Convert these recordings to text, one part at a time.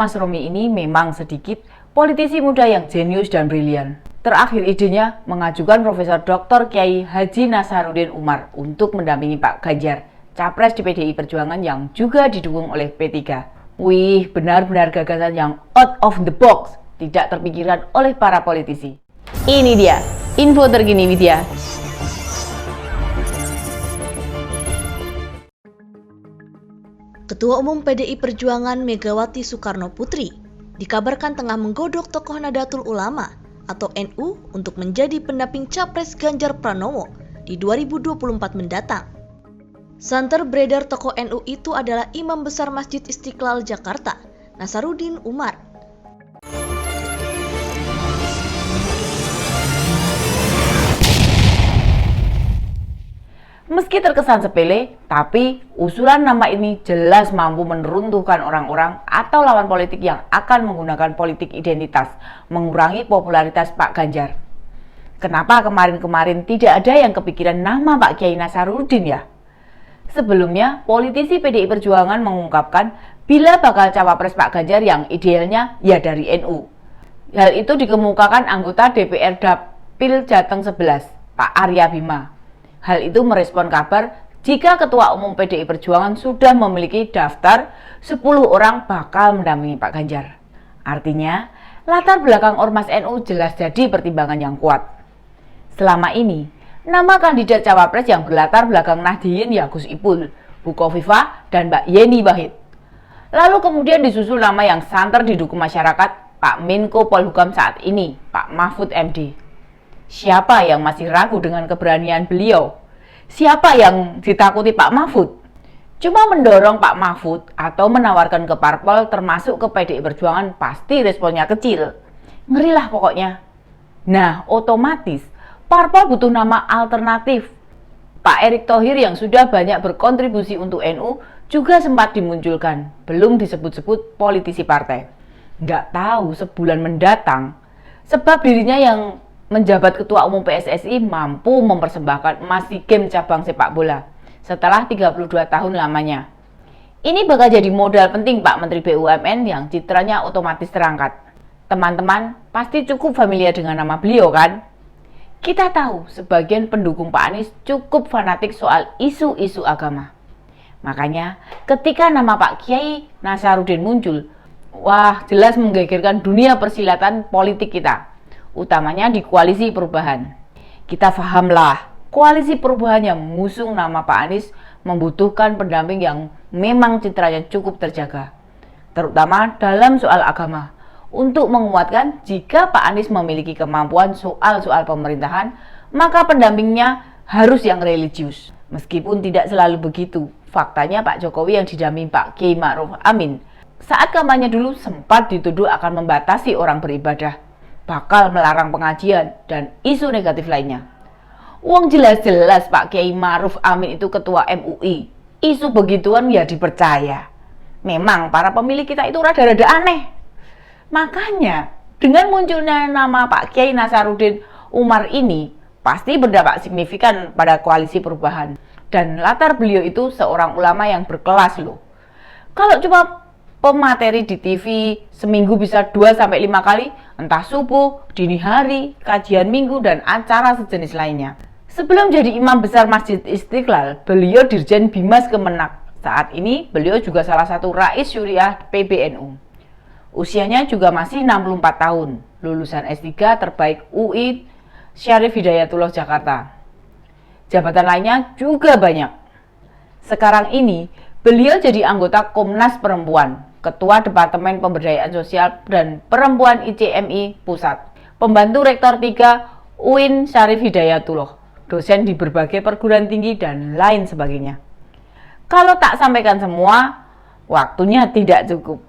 Mas Romi ini memang sedikit politisi muda yang jenius dan brilian. Terakhir idenya mengajukan Profesor Dr. Kiai Haji Nasaruddin Umar untuk mendampingi Pak Ganjar, capres di PDI Perjuangan yang juga didukung oleh P3. Wih, benar-benar gagasan yang out of the box, tidak terpikirkan oleh para politisi. Ini dia, info terkini Widya. Ketua Umum PDI Perjuangan Megawati Soekarno Putri dikabarkan tengah menggodok tokoh Nahdlatul Ulama atau NU untuk menjadi pendamping Capres Ganjar Pranowo di 2024 mendatang. Santer beredar tokoh NU itu adalah Imam Besar Masjid Istiqlal Jakarta, Nasaruddin Umar. Meski terkesan sepele, tapi usulan nama ini jelas mampu meruntuhkan orang-orang atau lawan politik yang akan menggunakan politik identitas, mengurangi popularitas Pak Ganjar. Kenapa kemarin-kemarin tidak ada yang kepikiran nama Pak Kiai Nasaruddin ya? Sebelumnya, politisi PDI Perjuangan mengungkapkan bila bakal cawapres Pak Ganjar yang idealnya ya dari NU. Hal itu dikemukakan anggota DPR Dapil Jateng 11, Pak Arya Bima. Hal itu merespon kabar jika Ketua Umum PDI Perjuangan sudah memiliki daftar 10 orang bakal mendampingi Pak Ganjar. Artinya, latar belakang Ormas NU jelas jadi pertimbangan yang kuat. Selama ini, nama kandidat cawapres yang berlatar belakang Nahdliyin ya Gus Ipul, Bu Khofifah, dan Mbak Yeni Wahid. Lalu kemudian disusul nama yang santer didukung masyarakat, Pak Menko Polhukam saat ini, Pak Mahfud MD. Siapa yang masih ragu dengan keberanian beliau? Siapa yang ditakuti Pak Mahfud? Cuma mendorong Pak Mahfud atau menawarkan ke parpol termasuk ke PDI Perjuangan pasti responnya kecil. Ngerilah pokoknya. Nah, otomatis parpol butuh nama alternatif. Pak Erick Thohir yang sudah banyak berkontribusi untuk NU juga sempat dimunculkan, belum disebut-sebut politisi partai. Nggak tahu sebulan mendatang, sebab dirinya yang menjabat Ketua Umum PSSI mampu mempersembahkan emas SEA Games cabang sepak bola setelah 32 tahun lamanya. Ini bakal jadi modal penting Pak Menteri BUMN yang citranya otomatis terangkat. Teman-teman pasti cukup familiar dengan nama beliau kan? Kita tahu sebagian pendukung Pak Anies cukup fanatik soal isu-isu agama. Makanya ketika nama Pak Kiai Nasaruddin muncul, wah jelas menggegerkan dunia persilatan politik kita, utamanya di Koalisi Perubahan. Kita pahamlah, Koalisi Perubahan yang mengusung nama Pak Anies membutuhkan pendamping yang memang citranya cukup terjaga, terutama dalam soal agama, untuk menguatkan jika Pak Anies memiliki kemampuan soal-soal pemerintahan, maka pendampingnya harus yang religius. Meskipun tidak selalu begitu, faktanya Pak Jokowi yang didampingi Pak Kiai Ma'ruf Amin saat kampanye dulu sempat dituduh akan membatasi orang beribadah, bakal melarang pengajian, dan isu negatif lainnya. Uang jelas-jelas Pak Kiai Ma'ruf Amin itu ketua MUI. Isu begituan ya dipercaya. Memang para pemilih kita itu rada-rada aneh. Makanya, dengan munculnya nama Pak Kiai Nasaruddin Umar ini, pasti berdampak signifikan pada Koalisi Perubahan. Dan latar beliau itu seorang ulama yang berkelas loh. Kalau cuma pemateri di TV seminggu bisa 2-5 kali, entah subuh, dini hari, kajian minggu, dan acara sejenis lainnya. Sebelum jadi Imam Besar Masjid Istiqlal, beliau Dirjen Bimas Kemenak. Saat ini beliau juga salah satu Rais Syuriah PBNU. Usianya juga masih 64 tahun, lulusan S3 terbaik UI Syarif Hidayatullah Jakarta. Jabatan lainnya juga banyak. Sekarang ini beliau jadi anggota Komnas Perempuan, Ketua Departemen Pemberdayaan Sosial dan Perempuan ICMI Pusat, pembantu Rektor 3 UIN Syarif Hidayatullah, dosen di berbagai perguruan tinggi, dan lain sebagainya. Kalau tak sampaikan semua, waktunya tidak cukup.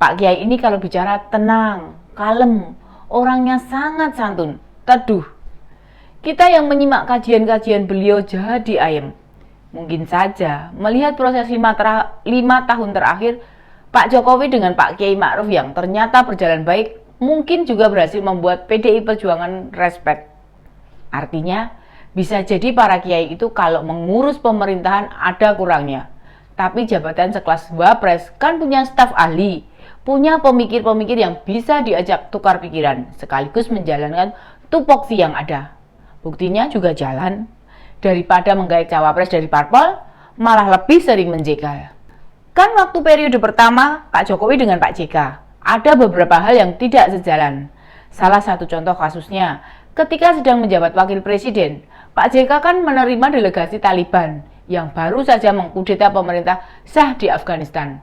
Pak Kiai ini kalau bicara tenang, kalem, orangnya sangat santun, teduh. Kita yang menyimak kajian-kajian beliau jadi ayem. Mungkin saja melihat proses 5 tahun terakhir Pak Jokowi dengan Pak Kiai Ma'ruf yang ternyata berjalan baik, mungkin juga berhasil membuat PDI Perjuangan respect. Artinya, bisa jadi para kiai itu kalau mengurus pemerintahan ada kurangnya. Tapi jabatan sekelas Wapres kan punya staf ahli, punya pemikir-pemikir yang bisa diajak tukar pikiran, sekaligus menjalankan tupoksi yang ada. Buktinya juga jalan. Daripada menggait cawapres dari parpol, malah lebih sering menjegal. Kan waktu periode pertama Pak Jokowi dengan Pak JK, ada beberapa hal yang tidak sejalan. Salah satu contoh kasusnya, ketika sedang menjabat wakil presiden, Pak JK kan menerima delegasi Taliban yang baru saja mengkudeta pemerintah sah di Afghanistan.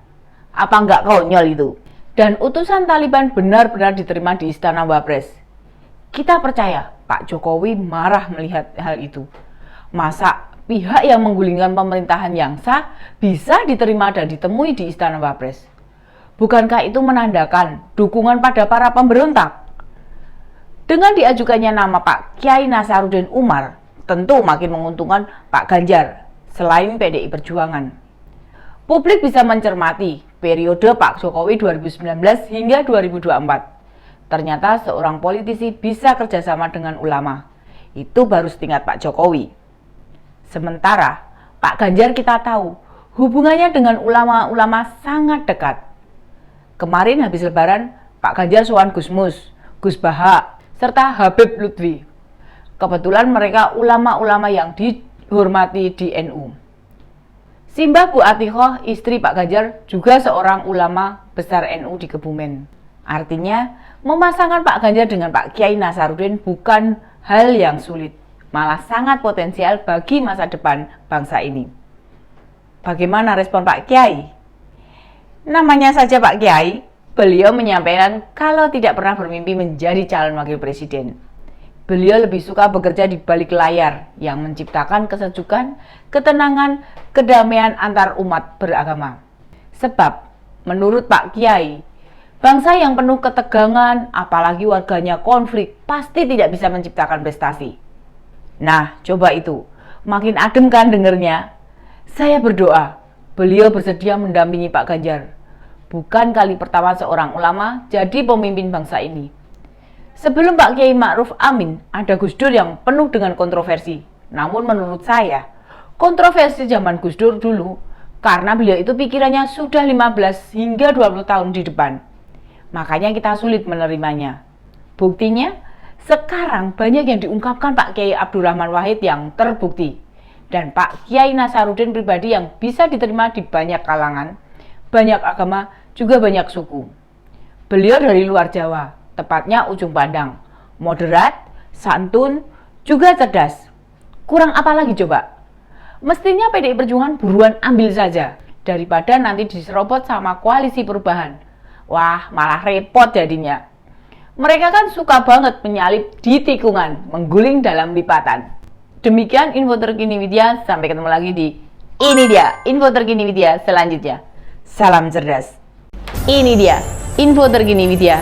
Apa enggak konyol itu? Dan utusan Taliban benar-benar diterima di Istana Wapres. Kita percaya Pak Jokowi marah melihat hal itu. Masa pihak yang menggulingkan pemerintahan yang sah bisa diterima dan ditemui di Istana Wapres? Bukankah itu menandakan dukungan pada para pemberontak? Dengan diajukannya nama Pak Kiai Nasaruddin Umar, tentu makin menguntungkan Pak Ganjar selain PDI Perjuangan. Publik bisa mencermati periode Pak Jokowi 2019 hingga 2024. Ternyata seorang politisi bisa kerjasama dengan ulama. Itu baru setingkat Pak Jokowi. Sementara Pak Ganjar kita tahu hubungannya dengan ulama-ulama sangat dekat. Kemarin habis lebaran Pak Ganjar sowan Gus Mus, Gus Baha, serta Habib Lutfi. Kebetulan mereka ulama-ulama yang dihormati di NU. Simbah Bu Atikoh, istri Pak Ganjar, juga seorang ulama besar NU di Kebumen. Artinya, memasangkan Pak Ganjar dengan Pak Kiai Nasaruddin bukan hal yang sulit, malah sangat potensial bagi masa depan bangsa ini. Bagaimana respon Pak Kiai? Namanya saja Pak Kiai, beliau menyampaikan kalau tidak pernah bermimpi menjadi calon wakil presiden. Beliau lebih suka bekerja di balik layar yang menciptakan kesejukan, ketenangan, kedamaian antar umat beragama. Sebab, menurut Pak Kiai, bangsa yang penuh ketegangan, apalagi warganya konflik, pasti tidak bisa menciptakan prestasi. Nah, coba itu. Makin adem kan dengernya? Saya berdoa, beliau bersedia mendampingi Pak Ganjar. Bukan kali pertama seorang ulama jadi pemimpin bangsa ini. Sebelum Pak Kiai Ma'ruf Amin, ada Gus Dur yang penuh dengan kontroversi. Namun menurut saya, kontroversi zaman Gus Dur dulu, karena beliau itu pikirannya sudah 15 hingga 20 tahun di depan. Makanya kita sulit menerimanya. Buktinya, sekarang banyak yang diungkapkan Pak Kiai Abdurrahman Wahid yang terbukti. Dan Pak Kiai Nasaruddin pribadi yang bisa diterima di banyak kalangan, banyak agama, juga banyak suku. Beliau dari luar Jawa, tepatnya Ujung Pandang. Moderat, santun, juga cerdas. Kurang apa lagi coba? Mestinya PDI Perjuangan buruan ambil saja, daripada nanti diserobot sama koalisi perubahan. Wah, malah repot jadinya. Mereka kan suka banget menyalip di tikungan, mengguling dalam lipatan. Demikian info terkini Widya, sampai ketemu lagi di Ini Dia, info terkini Widya selanjutnya. Salam cerdas. Ini dia, info terkini Widya.